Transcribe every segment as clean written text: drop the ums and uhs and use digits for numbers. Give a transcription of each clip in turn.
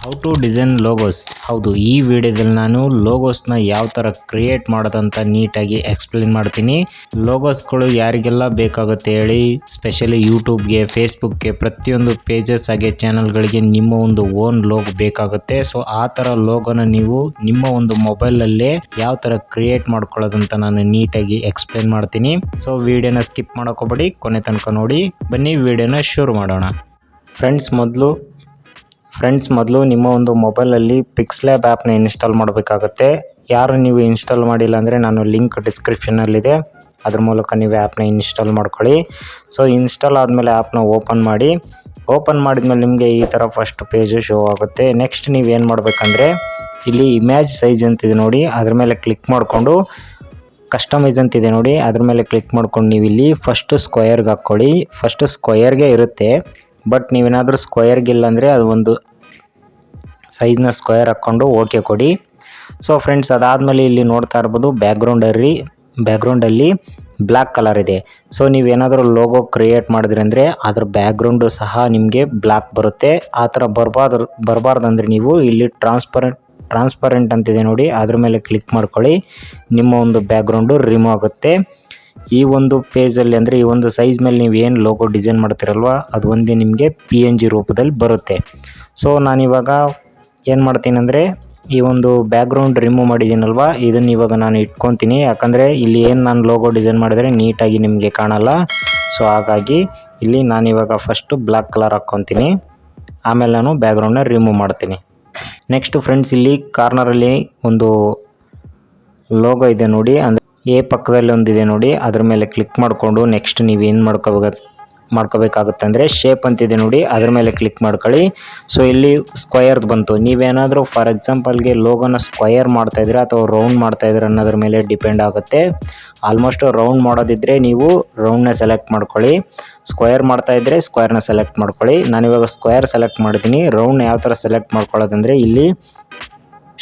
How to design logos. ಹೌದು, ಈ ವಿಡಿಯೋದಲ್ಲಿ ನಾನು ಲೋಗೋಸ್ನ ಯಾವ ಥರ ಕ್ರಿಯೇಟ್ ಮಾಡೋದಂತ ನೀಟಾಗಿ ಎಕ್ಸ್ಪ್ಲೇನ್ ಮಾಡ್ತೀನಿ. ಲೋಗೋಸ್ಗಳು ಯಾರಿಗೆಲ್ಲ ಬೇಕಾಗುತ್ತೆ ಹೇಳಿ, ಸ್ಪೆಷಲಿ ಯೂಟ್ಯೂಬ್ಗೆ, ಫೇಸ್ಬುಕ್ಗೆ, ಪ್ರತಿಯೊಂದು ಪೇಜಸ್ ಹಾಗೆ ಚಾನಲ್ಗಳಿಗೆ ನಿಮ್ಮ ಒಂದು ಓನ್ ಲೋಗೋ ಬೇಕಾಗುತ್ತೆ. ಸೊ ಆ ಥರ ಲೋಗೋನ ನೀವು ನಿಮ್ಮ ಒಂದು ಮೊಬೈಲಲ್ಲೇ ಯಾವ ಥರ ಕ್ರಿಯೇಟ್ ಮಾಡ್ಕೊಳ್ಳೋದಂತ ನಾನು ನೀಟಾಗಿ ಎಕ್ಸ್ಪ್ಲೇನ್ ಮಾಡ್ತೀನಿ. ಸೊ ವಿಡಿಯೋನ ಸ್ಕಿಪ್ ಮಾಡೋಕೋಬೇಡಿ, ಕೊನೆ ತನಕ ನೋಡಿ. ಬನ್ನಿ ವಿಡಿಯೋನ ಶುರು ಮಾಡೋಣ. ಫ್ರೆಂಡ್ಸ್ ಮೊದಲು ನಿಮ್ಮ ಒಂದು ಮೊಬೈಲಲ್ಲಿ ಪಿಕ್ಸ್ಲ್ಯಾಬ್ ಆ್ಯಪ್ನ ಇನ್ಸ್ಟಾಲ್ ಮಾಡಬೇಕಾಗತ್ತೆ. ಯಾರು ನೀವು ಇನ್ಸ್ಟಾಲ್ ಮಾಡಿಲ್ಲ ಅಂದರೆ ನಾನು ಲಿಂಕ್ ಡಿಸ್ಕ್ರಿಪ್ಷನಲ್ಲಿದೆ, ಅದ್ರ ಮೂಲಕ ನೀವು ಆ್ಯಪ್ನ ಇನ್ಸ್ಟಾಲ್ ಮಾಡ್ಕೊಳ್ಳಿ. ಸೊ ಇನ್ಸ್ಟಾಲ್ ಆದಮೇಲೆ ಆ್ಯಪ್ನ ಓಪನ್ ಮಾಡಿದ್ಮೇಲೆ ನಿಮಗೆ ಈ ಥರ ಫಸ್ಟ್ ಪೇಜು ಶೋ ಆಗುತ್ತೆ. ನೆಕ್ಸ್ಟ್ ನೀವೇನು ಮಾಡಬೇಕಂದ್ರೆ ಇಲ್ಲಿ ಇಮೇಜ್ ಸೈಜ್ ಅಂತಿದೆ ನೋಡಿ, ಅದ್ರ ಮೇಲೆ ಕ್ಲಿಕ್ ಮಾಡಿಕೊಂಡು ಕಸ್ಟಮೈಸ್ ಅಂತಿದೆ ನೋಡಿ, ಅದ್ರ ಮೇಲೆ ಕ್ಲಿಕ್ ಮಾಡ್ಕೊಂಡು ನೀವು ಇಲ್ಲಿ ಫಸ್ಟು ಸ್ಕ್ವಯರ್ಗೆ ಹಾಕ್ಕೊಳ್ಳಿ. ಫಸ್ಟು ಸ್ಕ್ವಯರ್ಗೆ ಇರುತ್ತೆ, ಬಟ್ ನೀವೇನಾದರೂ ಸ್ಕ್ವಯರ್ಗಿಲ್ಲ ಅಂದರೆ ಅದು ಒಂದು ಸೈಜ್ನ ಸ್ಕ್ವೇರ್ ಹಾಕ್ಕೊಂಡು ಓಕೆ ಕೊಡಿ. ಸೊ ಫ್ರೆಂಡ್ಸ್, ಅದಾದಮೇಲೆ ಇಲ್ಲಿ ನೋಡ್ತಾ ಇರ್ಬೋದು ಬ್ಯಾಕ್ಗ್ರೌಂಡಲ್ಲಿ ಬ್ಲ್ಯಾಕ್ ಕಲರ್ ಇದೆ. ಸೊ ನೀವೇನಾದರೂ ಲೋಗೋ ಕ್ರಿಯೇಟ್ ಮಾಡಿದ್ರಿ ಅಂದರೆ ಅದ್ರ ಬ್ಯಾಕ್ಗ್ರೌಂಡು ಸಹ ನಿಮಗೆ ಬ್ಲ್ಯಾಕ್ ಬರುತ್ತೆ. ಆ ಥರ ಬರಬಾರ್ದಂದ್ರೆ ನೀವು ಇಲ್ಲಿ ಟ್ರಾನ್ಸ್ಪರೆಂಟ್ ಅಂತಿದೆ ನೋಡಿ, ಅದ್ರ ಮೇಲೆ ಕ್ಲಿಕ್ ಮಾಡ್ಕೊಳ್ಳಿ. ನಿಮ್ಮ ಒಂದು ಬ್ಯಾಕ್ಗ್ರೌಂಡು ರಿಮೂವ್ ಆಗುತ್ತೆ. ಈ ಒಂದು ಪೇಜಲ್ಲಿ ಅಂದರೆ ಈ ಒಂದು ಸೈಜ್ ಮೇಲೆ ನೀವು ಏನು ಲೋಗೋ ಡಿಸೈನ್ ಮಾಡ್ತೀರಲ್ವ, ಅದು ಒಂದೇ ನಿಮಗೆ PNG ರೂಪದಲ್ಲಿ ಬರುತ್ತೆ. ಸೊ ನಾನಿವಾಗ ಏನು ಮಾಡ್ತೀನಿ ಅಂದರೆ ಈ ಒಂದು ಬ್ಯಾಕ್ಗ್ರೌಂಡ್ ರಿಮೂವ್ ಮಾಡಿದ್ದೀನಲ್ವ, ಇದನ್ನು ಇವಾಗ ನಾನು ಇಟ್ಕೊತೀನಿ. ಯಾಕಂದರೆ ಇಲ್ಲಿ ಏನು ನಾನು ಲೋಗೋ ಡಿಸೈನ್ ಮಾಡಿದರೆ ನೀಟಾಗಿ ನಿಮಗೆ ಕಾಣಲ್ಲ. ಸೊ ಹಾಗಾಗಿ ಇಲ್ಲಿ ನಾನಿವಾಗ ಫಸ್ಟು ಬ್ಲ್ಯಾಕ್ ಕಲರ್ ಹಾಕ್ಕೊತೀನಿ, ಆಮೇಲೆ ನಾನು ಬ್ಯಾಕ್ಗ್ರೌಂಡನ್ನ ರಿಮೂವ್ ಮಾಡ್ತೀನಿ. ನೆಕ್ಸ್ಟ್ ಫ್ರೆಂಡ್ಸ್, ಇಲ್ಲಿ ಕಾರ್ನರಲ್ಲಿ ಒಂದು ಲೋಗೋ ಇದೆ ನೋಡಿ, ಅಂದರೆ ಎ ಪಕ್ಕದಲ್ಲಿ ಒಂದಿದೆ ನೋಡಿ, ಅದ್ರ ಮೇಲೆ ಕ್ಲಿಕ್ ಮಾಡಿಕೊಂಡು ನೆಕ್ಸ್ಟ್ ನೀವೇನು ಮಾಡ್ಕೋಬೇಕಾಗುತ್ತೆ ಅಂದರೆ ಶೇಪ್ ಅಂತಿದೆ ನೋಡಿ, ಅದ್ರ ಮೇಲೆ ಕ್ಲಿಕ್ ಮಾಡ್ಕೊಳ್ಳಿ. ಸೊ ಇಲ್ಲಿ ಸ್ಕ್ವಯರ್ದು ಬಂತು. ನೀವೇನಾದರೂ ಫಾರ್ ಎಕ್ಸಾಂಪಲ್ಗೆ ಲೋಗೋನ ಸ್ಕ್ವಯರ್ ಮಾಡ್ತಾಯಿದ್ರೆ ಅಥವಾ ರೌಂಡ್ ಮಾಡ್ತಾಯಿದ್ರೆ ಅನ್ನೋದ್ರ ಮೇಲೆ ಡಿಪೆಂಡ್ ಆಗುತ್ತೆ. ಆಲ್ಮೋಸ್ಟ್ ರೌಂಡ್ ಮಾಡೋದಿದ್ದರೆ ನೀವು ರೌಂಡ್ನ ಸೆಲೆಕ್ಟ್ ಮಾಡ್ಕೊಳ್ಳಿ, ಸ್ಕ್ವಯರ್ ಮಾಡ್ತಾಯಿದ್ರೆ ಸ್ಕ್ವಯರ್ನ ಸೆಲೆಕ್ಟ್ ಮಾಡ್ಕೊಳ್ಳಿ. ನಾನಿವಾಗ ಸ್ಕ್ವಯರ್ ಸೆಲೆಕ್ಟ್ ಮಾಡಿದ್ದೀನಿ. ರೌಂಡ್ ಯಾವ ಥರ ಸೆಲೆಕ್ಟ್ ಮಾಡ್ಕೊಳ್ಳೋದಂದರೆ ಇಲ್ಲಿ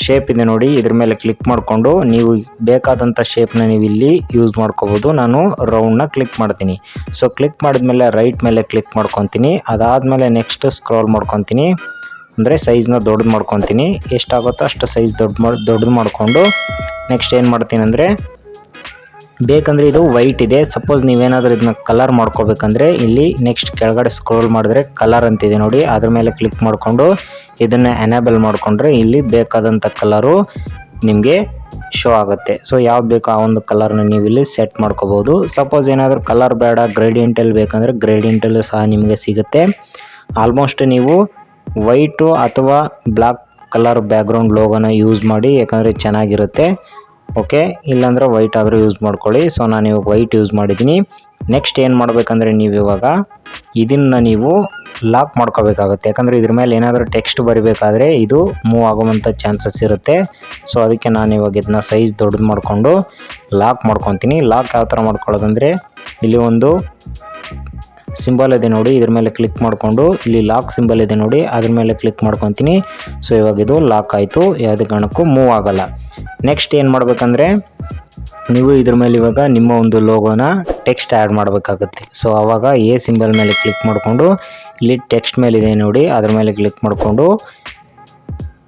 ಶೇಪ್ ಇದೆ ನೋಡಿ, ಇದ್ರ ಮೇಲೆ ಕ್ಲಿಕ್ ಮಾಡಿಕೊಂಡು ನೀವು ಬೇಕಾದಂಥ ಶೇಪ್ನ ನೀವು ಇಲ್ಲಿ ಯೂಸ್ ಮಾಡ್ಕೋಬೋದು. ನಾನು ರೌಂಡ್ನ ಕ್ಲಿಕ್ ಮಾಡ್ತೀನಿ. ಸೊ ಕ್ಲಿಕ್ ಮಾಡಿದ್ಮೇಲೆ ರೈಟ್ ಮೇಲೆ ಕ್ಲಿಕ್ ಮಾಡ್ಕೊತೀನಿ. ಅದಾದಮೇಲೆ ನೆಕ್ಸ್ಟ್ ಸ್ಕ್ರೋಲ್ ಮಾಡ್ಕೊತೀನಿ, ಅಂದರೆ ಸೈಜ್ನ ದೊಡ್ಡದು ಮಾಡ್ಕೊತೀನಿ. ಎಷ್ಟಾಗುತ್ತೋ ಅಷ್ಟು ಸೈಜ್ ದೊಡ್ಡದು ಮಾಡಿಕೊಂಡು ನೆಕ್ಸ್ಟ್ ಏನು ಮಾಡ್ತೀನಿ ಅಂದರೆ, ಬೇಕಂದರೆ ಇದು ವೈಟ್ ಇದೆ, ಸಪೋಸ್ ನೀವೇನಾದರೂ ಇದನ್ನ ಕಲರ್ ಮಾಡ್ಕೋಬೇಕಂದ್ರೆ ಇಲ್ಲಿ ನೆಕ್ಸ್ಟ್ ಕೆಳಗಡೆ ಸ್ಕ್ರೋಲ್ ಮಾಡಿದ್ರೆ ಕಲರ್ ಅಂತಿದೆ ನೋಡಿ, ಅದ್ರ ಮೇಲೆ ಕ್ಲಿಕ್ ಮಾಡಿಕೊಂಡು ಇದನ್ನು ಎನೇಬಲ್ ಮಾಡಿಕೊಂಡ್ರೆ ಇಲ್ಲಿ ಬೇಕಾದಂಥ ಕಲರು ನಿಮಗೆ ಶೋ ಆಗುತ್ತೆ. ಸೊ ಯಾವ್ದು ಬೇಕೋ ಆ ಒಂದು ಕಲರ್ನ ನೀವು ಇಲ್ಲಿ ಸೆಟ್ ಮಾಡ್ಕೋಬೋದು. ಸಪೋಸ್ ಏನಾದರೂ ಕಲರ್ ಬೇಡ, ಗ್ರೇಡಿಯಂಟಲ್ಲಿ ಬೇಕಂದರೆ ಗ್ರೇಡಿಯಂಟಲ್ಲೂ ಸಹ ನಿಮಗೆ ಸಿಗುತ್ತೆ. ಆಲ್ಮೋಸ್ಟ್ ನೀವು ವೈಟು ಅಥವಾ ಬ್ಲ್ಯಾಕ್ ಕಲರ್ ಬ್ಯಾಕ್ಗ್ರೌಂಡ್ ಲೋಗೋನ ಯೂಸ್ ಮಾಡಿ, ಯಾಕಂದರೆ ಚೆನ್ನಾಗಿರುತ್ತೆ. ಓಕೆ, ಇಲ್ಲಾಂದರೆ ವೈಟ್ ಆದರೂ ಯೂಸ್ ಮಾಡ್ಕೊಳ್ಳಿ. ಸೊ ನಾನು ಇವಾಗ ವೈಟ್ ಯೂಸ್ ಮಾಡಿದ್ದೀನಿ. ನೆಕ್ಸ್ಟ್ ಏನು ಮಾಡಬೇಕಂದ್ರೆ ನೀವು ಇವಾಗ ಇದನ್ನು ನೀವು ಲಾಕ್ ಮಾಡ್ಕೋಬೇಕಾಗುತ್ತೆ. ಯಾಕಂದರೆ ಇದ್ರ ಮೇಲೆ ಏನಾದರೂ ಟೆಕ್ಸ್ಟ್ ಬರಿಬೇಕಾದ್ರೆ ಇದು ಮೂವ್ ಆಗುವಂಥ ಚಾನ್ಸಸ್ ಇರುತ್ತೆ. ಸೊ ಅದಕ್ಕೆ ನಾನು ಇವಾಗ ಇದನ್ನ ಸೈಜ್ ದೊಡ್ಡದು ಮಾಡಿಕೊಂಡು ಲಾಕ್ ಮಾಡ್ಕೊತೀನಿ. ಲಾಕ್ ಯಾವ ಥರ ಮಾಡ್ಕೊಳ್ಳೋದಂದರೆ ಇಲ್ಲಿ ಒಂದು ಸಿಂಬಲ್ ಇದೆ ನೋಡಿ, ಇದ್ರ ಮೇಲೆ ಕ್ಲಿಕ್ ಮಾಡಿಕೊಂಡು ಇಲ್ಲಿ ಲಾಕ್ ಸಿಂಬಲ್ ಇದೆ ನೋಡಿ, ಅದ್ರ ಮೇಲೆ ಕ್ಲಿಕ್ ಮಾಡ್ಕೊತೀನಿ. ಸೊ ಇವಾಗ ಇದು ಲಾಕ್ ಆಯಿತು, ಯಾವುದೇ ಕಾರಣಕ್ಕೂ ಮೂವ್ ಆಗಲ್ಲ. ನೆಕ್ಸ್ಟ್ ಏನು ಮಾಡಬೇಕಂದ್ರೆ ನೀವು ಇದ್ರ ಮೇಲೆ ಇವಾಗ ನಿಮ್ಮ ಒಂದು ಲೋಗೋನ ಟೆಕ್ಸ್ಟ್ ಆ್ಯಡ್ ಮಾಡಬೇಕಾಗುತ್ತೆ. ಸೊ ಆವಾಗ ಎ ಸಿಂಬಲ್ ಮೇಲೆ ಕ್ಲಿಕ್ ಮಾಡಿಕೊಂಡು ಇಲ್ಲಿ ಟೆಕ್ಸ್ಟ್ ಮೇಲೆ ಇದೆ ನೋಡಿ, ಅದ್ರ ಮೇಲೆ ಕ್ಲಿಕ್ ಮಾಡಿಕೊಂಡು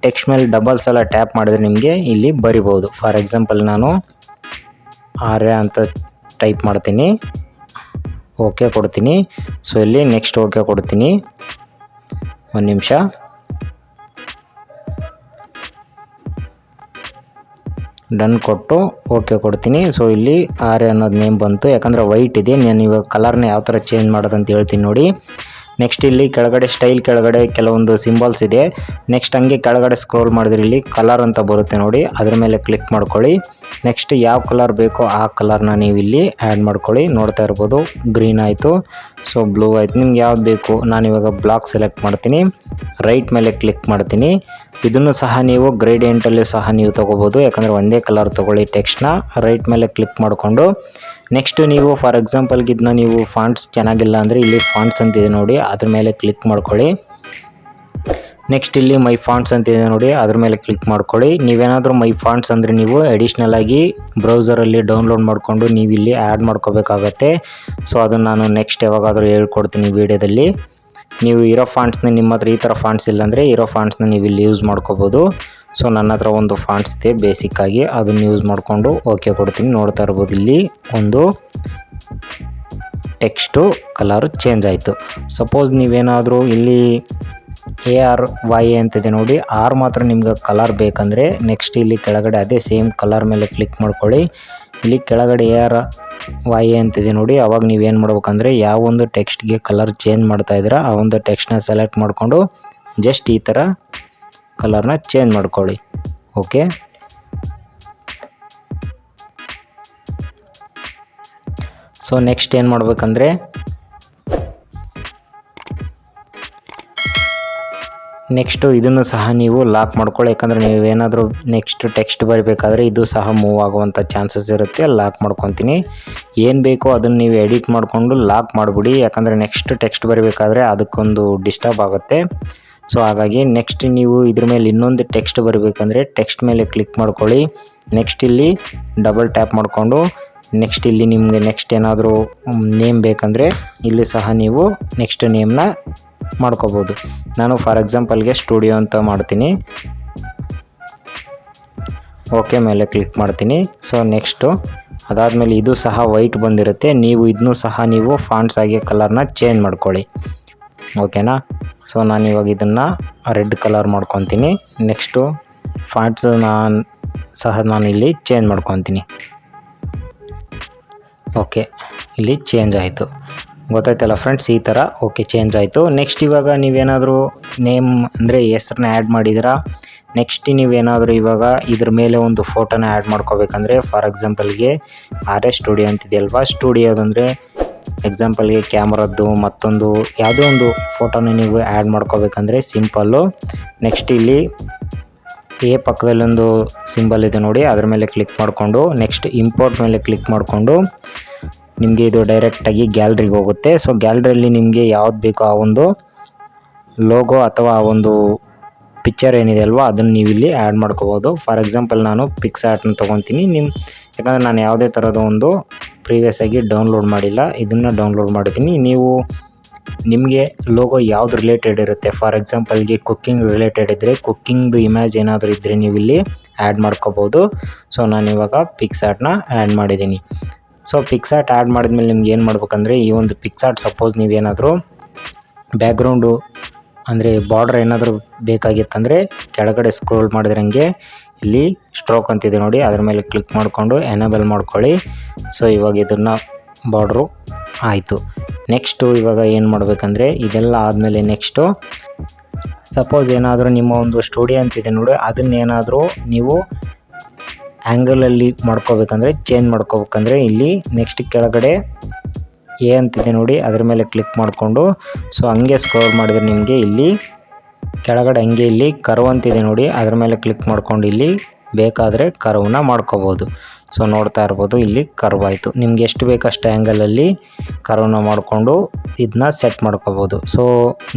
ಟೆಕ್ಸ್ಟ್ ಮೇಲೆ ಡಬಲ್ ಸಲ ಟ್ಯಾಪ್ ಮಾಡಿದ್ರೆ ನಿಮಗೆ ಇಲ್ಲಿ ಬರಿಬೋದು. ಫಾರ್ ಎಕ್ಸಾಂಪಲ್ ನಾನು ಆರ್ಯ ಅಂತ ಟೈಪ್ ಮಾಡ್ತೀನಿ, ಓಕೆ ಕೊಡ್ತೀನಿ. ಸೊ ಇಲ್ಲಿ ನೆಕ್ಸ್ಟ್ ಓಕೆ ಕೊಡ್ತೀನಿ. ಒಂದು ನಿಮಿಷ, ಡನ್ ಕೊಟ್ಟು ಓಕೆ ಕೊಡ್ತೀನಿ. ಸೊ ಇಲ್ಲಿ ಆರ್ಯ ಅನ್ನೋದು ನೇಮ್ ಬಂತು, ಯಾಕಂದರೆ ವೈಟ್ ಇದೆ. ನಾನು ಇವಾಗ ಕಲರ್ನ ಯಾವ ಥರ ಚೇಂಜ್ ಮಾಡೋದಂತ ಹೇಳ್ತೀನಿ ನೋಡಿ. ನೆಕ್ಸ್ಟ್ ಇಲ್ಲಿ ಕೆಳಗಡೆ ಸ್ಟೈಲ್ ಕೆಳಗಡೆ ಕೆಲವೊಂದು ಸಿಂಬಲ್ಸ್ ಇದೆ. ನೆಕ್ಸ್ಟ್ ಹಂಗೆ ಕೆಳಗಡೆ ಸ್ಕ್ರೋಲ್ ಮಾಡಿದ್ರೆ ಇಲ್ಲಿ ಕಲರ್ ಅಂತ ಬರುತ್ತೆ ನೋಡಿ, ಅದ್ರ ಮೇಲೆ ಕ್ಲಿಕ್ ಮಾಡ್ಕೊಳ್ಳಿ. ನೆಕ್ಸ್ಟ್ ಯಾವ ಕಲರ್ ಬೇಕೋ ಆ ಕಲರ್ನ ನೀವು ಇಲ್ಲಿ ಆ್ಯಡ್ ಮಾಡ್ಕೊಳ್ಳಿ. ನೋಡ್ತಾ ಇರ್ಬೋದು ಗ್ರೀನ್ ಆಯಿತು, ಸೊ ಬ್ಲೂ ಆಯಿತು. ನಿಮ್ಗೆ ಯಾವ್ದು ಬೇಕು, ನಾನಿವಾಗ ಬ್ಲಾಕ್ ಸೆಲೆಕ್ಟ್ ಮಾಡ್ತೀನಿ, ರೈಟ್ ಮೇಲೆ ಕ್ಲಿಕ್ ಮಾಡ್ತೀನಿ. ಇದನ್ನು ಸಹ ನೀವು ಗ್ರೇಡಿಯಂಟಲ್ಲೂ ಸಹ ನೀವು ತೊಗೋಬೋದು, ಯಾಕಂದರೆ ಒಂದೇ ಕಲರ್ ತೊಗೊಳ್ಳಿ. ಟೆಕ್ಸ್ಟ್ನ ರೈಟ್ ಮೇಲೆ ಕ್ಲಿಕ್ ಮಾಡಿಕೊಂಡು ನೆಕ್ಸ್ಟ್ ನೀವು ಫಾರ್ ಎಕ್ಸಾಂಪಲ್ಗೆ ಇದನ್ನ ನೀವು ಫಾಂಟ್ಸ್ ಚೆನ್ನಾಗಿಲ್ಲ ಅಂದರೆ ಇಲ್ಲಿ ಫಾಂಟ್ಸ್ ಅಂತಿದೆ ನೋಡಿ, ಅದ್ರ ಮೇಲೆ ಕ್ಲಿಕ್ ಮಾಡ್ಕೊಳ್ಳಿ. ನೆಕ್ಸ್ಟ್ ಇಲ್ಲಿ ಮೈ ಫಾಂಟ್ಸ್ ಅಂತಿದೆ ನೋಡಿ, ಅದ್ರ ಮೇಲೆ ಕ್ಲಿಕ್ ಮಾಡ್ಕೊಳ್ಳಿ. ನೀವೇನಾದರೂ ಮೈ ಫಾಂಟ್ಸ್ ಅಂದರೆ ನೀವು ಅಡಿಷ್ನಲ್ ಆಗಿ ಬ್ರೌಸರಲ್ಲಿ ಡೌನ್ಲೋಡ್ ಮಾಡಿಕೊಂಡು ನೀವು ಇಲ್ಲಿ ಆ್ಯಡ್ ಮಾಡ್ಕೋಬೇಕಾಗತ್ತೆ. ಸೊ ಅದನ್ನು ನಾನು ನೆಕ್ಸ್ಟ್ ಯಾವಾಗಾದರೂ ಹೇಳ್ಕೊಡ್ತೀನಿ ವಿಡಿಯೋದಲ್ಲಿ. ನೀವು ಇರೋ ಫಾಂಟ್ಸ್ನ ನಿಮ್ಮ ಹತ್ರ ಈ ಥರ ಫಾಂಟ್ಸ್ ಇಲ್ಲಾಂದರೆ ಇರೋ ಫಾಂಟ್ಸ್ನ ನೀವು ಇಲ್ಲಿ ಯೂಸ್ ಮಾಡ್ಕೋಬೋದು. ಸೊ ನನ್ನ ಹತ್ರ ಒಂದು ಫಾಂಟ್ಸ್ ಇದೆ ಬೇಸಿಕ್ಕಾಗಿ, ಅದನ್ನು ಯೂಸ್ ಮಾಡಿಕೊಂಡು ಓಕೆ ಕೊಡ್ತೀನಿ. ನೋಡ್ತಾ ಇರ್ಬೋದು ಇಲ್ಲಿ ಒಂದು ಟೆಕ್ಸ್ಟು ಕಲರ್ ಚೇಂಜ್ ಆಯಿತು. ಸಪೋಸ್ ನೀವೇನಾದರೂ ಇಲ್ಲಿ ARY ಅಂತಿದೆ ನೋಡಿ, ಆರ್ ಮಾತ್ರ ನಿಮ್ಗೆ ಕಲರ್ ಬೇಕಂದರೆ ನೆಕ್ಸ್ಟ್ ಇಲ್ಲಿ ಕೆಳಗಡೆ ಅದೇ ಸೇಮ್ ಕಲರ್ ಮೇಲೆ ಕ್ಲಿಕ್ ಮಾಡ್ಕೊಳ್ಳಿ. ಇಲ್ಲಿ ಕೆಳಗಡೆ ARY ಅಂತಿದೆ ನೋಡಿ, ಅವಾಗ ನೀವೇನು ಮಾಡ್ಬೇಕಂದ್ರೆ ಯಾವ ಒಂದು ಟೆಕ್ಸ್ಟ್ಗೆ ಕಲರ್ ಚೇಂಜ್ ಮಾಡ್ತಾ ಇದ್ದೀರಾ ಆ ಒಂದು ಟೆಕ್ಸ್ಟ್ನ ಸೆಲೆಕ್ಟ್ ಮಾಡಿಕೊಂಡು ಜಸ್ಟ್ ಈ ಥರ ಕಲರ್ನ ಚೇಂಜ್ ಮಾಡ್ಕೊಳ್ಳಿ. ಓಕೆ, ಸೊ ನೆಕ್ಸ್ಟ್ ಏನು ಮಾಡ್ಬೇಕಂದ್ರೆ ನೆಕ್ಸ್ಟು ಇದನ್ನು ಸಹ ನೀವು ಲಾಕ್ ಮಾಡ್ಕೊಳ್ಳಿ. ಯಾಕಂದರೆ ನೀವೇನಾದರೂ ನೆಕ್ಸ್ಟ್ ಟೆಕ್ಸ್ಟ್ ಬರಬೇಕಾದ್ರೆ ಇದು ಸಹ ಮೂವ್ ಆಗುವಂಥ ಚಾನ್ಸಸ್ ಇರುತ್ತೆ. ಲಾಕ್ ಮಾಡ್ಕೊತೀನಿ. ಏನು ಬೇಕೋ ಅದನ್ನು ನೀವು ಎಡಿಟ್ ಮಾಡಿಕೊಂಡು ಲಾಕ್ ಮಾಡಿಬಿಡಿ. ಯಾಕಂದರೆ ನೆಕ್ಸ್ಟ್ ಟೆಕ್ಸ್ಟ್ ಬರಬೇಕಾದ್ರೆ ಅದಕ್ಕೊಂದು ಡಿಸ್ಟರ್ಬ್ ಆಗುತ್ತೆ. ಸೊ ಹಾಗಾಗಿ ನೆಕ್ಸ್ಟ್ ನೀವು ಇದ್ರ ಮೇಲೆ ಇನ್ನೊಂದು ಟೆಕ್ಸ್ಟ್ ಬರಬೇಕಂದ್ರೆ ಟೆಕ್ಸ್ಟ್ ಮೇಲೆ ಕ್ಲಿಕ್ ಮಾಡ್ಕೊಳ್ಳಿ. ನೆಕ್ಸ್ಟ್ ಇಲ್ಲಿ ಡಬಲ್ ಟ್ಯಾಪ್ ಮಾಡಿಕೊಂಡು ನೆಕ್ಸ್ಟ್ ಇಲ್ಲಿ ನಿಮಗೆ ನೆಕ್ಸ್ಟ್ ಏನಾದರೂ ನೇಮ್ ಬೇಕಂದರೆ ಇಲ್ಲಿ ಸಹ ನೀವು ನೆಕ್ಸ್ಟ್ ನೇಮ್ನ ಮಾಡ್ಕೋಬೋದು. ನಾನು ಫಾರ್ ಎಕ್ಸಾಂಪಲ್ಗೆ ಸ್ಟುಡಿಯೋ ಅಂತ ಮಾಡ್ತೀನಿ. ಓಕೆ ಮೇಲೆ ಕ್ಲಿಕ್ ಮಾಡ್ತೀನಿ. ಸೊ ನೆಕ್ಸ್ಟು ಅದಾದಮೇಲೆ ಇದು ಸಹ ವೈಟ್ ಬಂದಿರುತ್ತೆ. ನೀವು ಇದನ್ನು ಸಹ ನೀವು ಫಾಂಟ್ಸ್ ಆಗಿ ಕಲರ್ನ ಚೇಂಜ್ ಮಾಡ್ಕೊಳ್ಳಿ. ಓಕೆನಾ. ಸೊ ನಾನು ಇವಾಗ ಇದನ್ನು ರೆಡ್ ಕಲರ್ ಮಾಡ್ಕೊತೀನಿ. ನೆಕ್ಸ್ಟು ಫಾಂಟ್ಸ್ ನಾನು ಇಲ್ಲಿ ಚೇಂಜ್ ಮಾಡ್ಕೊತೀನಿ. ಓಕೆ, ಇಲ್ಲಿ ಚೇಂಜ್ ಆಯಿತು. ಗೊತ್ತಾಯ್ತಲ್ಲ ಫ್ರೆಂಡ್ಸ್, ಈ ಥರ ಓಕೆ ಚೇಂಜ್ ಆಯಿತು. ನೆಕ್ಸ್ಟ್ ಇವಾಗ ನೀವೇನಾದರೂ ನೇಮ್ ಅಂದರೆ ಹೆಸ್ರನ್ನ ಆ್ಯಡ್ ಮಾಡಿದ್ದೀರಾ. ನೆಕ್ಸ್ಟ್ ನೀವೇನಾದರೂ ಇವಾಗ ಇದ್ರ ಮೇಲೆ ಒಂದು ಫೋಟೋನ ಆ್ಯಡ್ ಮಾಡ್ಕೋಬೇಕಂದ್ರೆ ಫಾರ್ ಎಕ್ಸಾಂಪಲ್ಗೆ RS ಸ್ಟುಡಿಯೋ ಅಂತಿದೆಯಲ್ವಾ, ಸ್ಟುಡಿಯೋದಂದರೆ ಎಕ್ಸಾಂಪಲ್ಗೆ ಕ್ಯಾಮ್ರದ್ದು ಮತ್ತೊಂದು ಯಾವುದೋ ಒಂದು ಫೋಟೋನ ನೀವು ಆ್ಯಡ್ ಮಾಡ್ಕೋಬೇಕಂದ್ರೆ ಸಿಂಪಲ್ಲು. ನೆಕ್ಸ್ಟ್ ಇಲ್ಲಿ ಪಕ್ಕದಲ್ಲಿ ಒಂದು ಸಿಂಬಲ್ ಇದೆ ನೋಡಿ, ಅದ್ರ ಮೇಲೆ ಕ್ಲಿಕ್ ಮಾಡಿಕೊಂಡು ನೆಕ್ಸ್ಟ್ ಇಂಪೋರ್ಟ್ ಮೇಲೆ ಕ್ಲಿಕ್ ಮಾಡಿಕೊಂಡು ನಿಮಗೆ ಇದು ಡೈರೆಕ್ಟಾಗಿ ಗ್ಯಾಲ್ರಿಗೆ ಹೋಗುತ್ತೆ. ಸೊ ಗ್ಯಾಲ್ರಿಯಲ್ಲಿ ನಿಮಗೆ ಯಾವ್ದು ಬೇಕೋ ಆ ಒಂದು ಲೋಗೋ ಅಥವಾ ಆ ಒಂದು ಪಿಕ್ಚರ್ ಏನಿದೆ ಅಲ್ವಾ ಅದನ್ನು ನೀವು ಇಲ್ಲಿ ಆ್ಯಡ್ ಮಾಡ್ಕೋಬೋದು. ಫಾರ್ ಎಕ್ಸಾಂಪಲ್ ನಾನು ಪಿಕ್ಸಾರ್ಟ್ನ ತೊಗೊತೀನಿ. ಯಾಕಂದರೆ ನಾನು ಯಾವುದೇ ಥರದ ಒಂದು ಪ್ರೀವಿಯಸ್ ಆಗಿ ಡೌನ್ಲೋಡ್ ಮಾಡಿಲ್ಲ, ಇದನ್ನು ಡೌನ್ಲೋಡ್ ಮಾಡಿದ್ದೀನಿ. ನೀವು ನಿಮಗೆ ಲೋಗೋ ಯಾವ್ದು ರಿಲೇಟೆಡ್ ಇರುತ್ತೆ, ಫಾರ್ ಎಕ್ಸಾಂಪಲ್ಗೆ ಕುಕ್ಕಿಂಗ್ ರಿಲೇಟೆಡ್ ಇದ್ದರೆ ಕುಕ್ಕಿಂಗ್ದು ಇಮೇಜ್ ಏನಾದರೂ ಇದ್ದರೆ ನೀವು ಇಲ್ಲಿ ಆ್ಯಡ್ ಮಾಡ್ಕೋಬೋದು. ಸೊ ನಾನಿವಾಗ ಪಿಕ್ಸಾರ್ಟ್ನ ಆ್ಯಡ್ ಮಾಡಿದ್ದೀನಿ. ಸೊ ಪಿಕ್ಸಾರ್ಟ್ ಆ್ಯಡ್ ಮಾಡಿದ್ಮೇಲೆ ನಿಮ್ಗೆ ಏನು ಮಾಡ್ಬೇಕಂದ್ರೆ ಈ ಒಂದು ಪಿಕ್ಸಾರ್ಟ್ ಸಪೋಸ್ ನೀವೇನಾದರೂ ಬ್ಯಾಕ್ಗ್ರೌಂಡು ಅಂದರೆ ಬಾರ್ಡರ್ ಏನಾದರೂ ಬೇಕಾಗಿತ್ತಂದರೆ ಕೆಳಗಡೆ ಸ್ಕ್ರೋಲ್ ಮಾಡಿದ್ರಂಗೆ ಇಲ್ಲಿ ಸ್ಟ್ರೋಕ್ ಅಂತಿದೆ ನೋಡಿ, ಅದ್ರ ಮೇಲೆ ಕ್ಲಿಕ್ ಮಾಡಿಕೊಂಡು ಎನೇಬಲ್ ಮಾಡ್ಕೊಳ್ಳಿ. ಸೊ ಇವಾಗ ಇದನ್ನು ಬಾರ್ಡ್ರು ಆಯಿತು. ನೆಕ್ಸ್ಟು ಇವಾಗ ಏನು ಮಾಡಬೇಕಂದ್ರೆ ಇದೆಲ್ಲ ಆದಮೇಲೆ ನೆಕ್ಸ್ಟು ಸಪೋಸ್ ಏನಾದರೂ ನಿಮ್ಮ ಒಂದು ಸ್ಟುಡಿಯೋ ಅಂತಿದೆ ನೋಡಿ, ಅದನ್ನೇನಾದರೂ ನೀವು ಆ್ಯಂಗಲಲ್ಲಿ ಮಾಡ್ಕೋಬೇಕಂದ್ರೆ ಚೇಂಜ್ ಮಾಡ್ಕೋಬೇಕಂದ್ರೆ ಇಲ್ಲಿ ನೆಕ್ಸ್ಟ್ ಕೆಳಗಡೆ ಅಂತಿದೆ ನೋಡಿ, ಅದ್ರ ಮೇಲೆ ಕ್ಲಿಕ್ ಮಾಡಿಕೊಂಡು ಸೊ ಹಂಗೆ ಸ್ಕ್ರೋಲ್ ಮಾಡಿದರೆ ನಿಮಗೆ ಇಲ್ಲಿ ಕೆಳಗಡೆ ಹಂಗೆ ಇಲ್ಲಿ ಕರ್ವ್ ಅಂತಿದೆ ನೋಡಿ, ಅದ್ರ ಮೇಲೆ ಕ್ಲಿಕ್ ಮಾಡ್ಕೊಂಡು ಇಲ್ಲಿ ಬೇಕಾದರೆ ಕರ್ವ್ನ ಮಾಡ್ಕೋಬೋದು. ಸೊ ನೋಡ್ತಾ ಇರ್ಬೋದು ಇಲ್ಲಿ ಕರ್ವ್ ಆಯಿತು. ನಿಮ್ಗೆ ಎಷ್ಟು ಬೇಕಷ್ಟು ಆ್ಯಂಗಲಲ್ಲಿ ಕರ್ವ್ನ ಮಾಡಿಕೊಂಡು ಇದನ್ನ ಸೆಟ್ ಮಾಡ್ಕೋಬೋದು. ಸೊ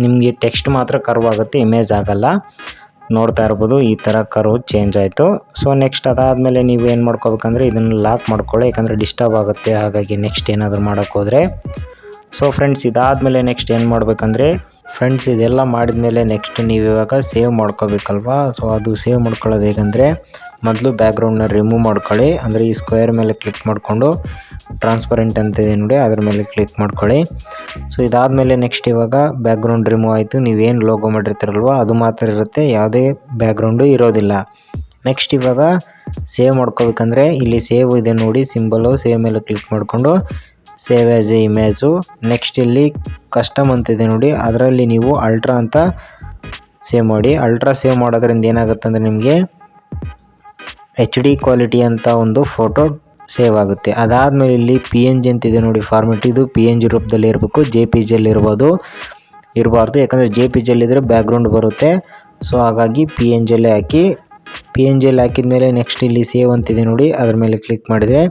ನಿಮಗೆ ಟೆಕ್ಸ್ಟ್ ಮಾತ್ರ ಕರ್ವ್ ಆಗುತ್ತೆ, ಇಮೇಜ್ ಆಗಲ್ಲ. ನೋಡ್ತಾ ಇರ್ಬೋದು ಈ ಥರ ಕರ್ವ್ ಚೇಂಜ್ ಆಯಿತು. ಸೊ ನೆಕ್ಸ್ಟ್ ಅದಾದಮೇಲೆ ನೀವು ಏನು ಮಾಡ್ಕೋಬೇಕಂದ್ರೆ ಇದನ್ನು ಲಾಕ್ ಮಾಡ್ಕೊಳ್ಳಿ, ಯಾಕಂದರೆ ಡಿಸ್ಟರ್ಬ್ ಆಗುತ್ತೆ. ಹಾಗಾಗಿ ನೆಕ್ಸ್ಟ್ ಏನಾದರೂ ಮಾಡೋಕ್ಕೋದ್ರೆ ಸೊ ಫ್ರೆಂಡ್ಸ್ ಇದಾದಮೇಲೆ ನೆಕ್ಸ್ಟ್ ಏನು ಮಾಡಬೇಕಂದ್ರೆ ಫ್ರೆಂಡ್ಸ್ ಇದೆಲ್ಲ ಮಾಡಿದ್ಮೇಲೆ ನೆಕ್ಸ್ಟ್ ನೀವು ಇವಾಗ ಸೇವ್ ಮಾಡ್ಕೋಬೇಕಲ್ವಾ. ಸೊ ಅದು ಸೇವ್ ಮಾಡ್ಕೊಳ್ಳೋದು ಹೇಗೆಂದರೆ ಮೊದಲು ಬ್ಯಾಕ್ಗ್ರೌಂಡ್ನ ರಿಮೂವ್ ಮಾಡ್ಕೊಳ್ಳಿ. ಅಂದರೆ ಈ ಸ್ಕ್ವೇರ್ ಮೇಲೆ ಕ್ಲಿಕ್ ಮಾಡಿಕೊಂಡು ಟ್ರಾನ್ಸ್ಪರೆಂಟ್ ಅಂತಿದೆ ನೋಡಿ, ಅದ್ರ ಮೇಲೆ ಕ್ಲಿಕ್ ಮಾಡ್ಕೊಳ್ಳಿ. ಸೊ ಇದಾದಮೇಲೆ ನೆಕ್ಸ್ಟ್ ಇವಾಗ ಬ್ಯಾಕ್ಗ್ರೌಂಡ್ ರಿಮೂವ್ ಆಯಿತು. ನೀವೇನು ಲೋಗೋ ಮಾಡಿರ್ತೀರಲ್ವ ಅದು ಮಾತ್ರ ಇರುತ್ತೆ, ಯಾವುದೇ ಬ್ಯಾಕ್ಗ್ರೌಂಡು ಇರೋದಿಲ್ಲ. ನೆಕ್ಸ್ಟ್ ಇವಾಗ ಸೇವ್ ಮಾಡ್ಕೋಬೇಕಂದ್ರೆ ಇಲ್ಲಿ ಸೇವ್ ಇದೆ ನೋಡಿ ಸಿಂಬಲು, ಸೇವ್ ಮೇಲೆ ಕ್ಲಿಕ್ ಮಾಡಿಕೊಂಡು save as A image. Next ಇಲ್ಲಿ ಕಸ್ಟಮ್ ಅಂತಿದೆ ನೋಡಿ, ಅದರಲ್ಲಿ ನೀವು ಅಲ್ಟ್ರಾ ಅಂತ ಸೇವ್ ಮಾಡಿ. ಅಲ್ಟ್ರಾ ಸೇವ್ ಮಾಡೋದ್ರಿಂದ ಏನಾಗುತ್ತೆ ಅಂದರೆ ನಿಮಗೆ HD ಕ್ವಾಲಿಟಿ ಅಂತ ಒಂದು ಫೋಟೋ ಸೇವ್ ಆಗುತ್ತೆ. ಅದಾದಮೇಲೆ ಇಲ್ಲಿ PNG ಅಂತಿದೆ ನೋಡಿ ಫಾರ್ಮೆಟ್, ಇದು PNG ರೂಪದಲ್ಲಿ ಇರಬೇಕು, JPG ಇರಬಾರ್ದು. ಯಾಕಂದರೆ JPG ಇದ್ದರೆ ಬ್ಯಾಕ್ಗ್ರೌಂಡ್ ಬರುತ್ತೆ. ಸೊ ಹಾಗಾಗಿ PNG ಹಾಕಿ. PNG ಹಾಕಿದ ಮೇಲೆ ನೆಕ್ಸ್ಟ್ ಇಲ್ಲಿ ಸೇವ್ ಅಂತಿದೆ ನೋಡಿ, ಅದ್ರ ಮೇಲೆ ಕ್ಲಿಕ್ ಮಾಡಿದರೆ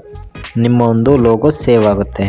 ನಿಮ್ಮ ಒಂದು ಲೋಗೋ ಸೇವ್ ಆಗುತ್ತೆ.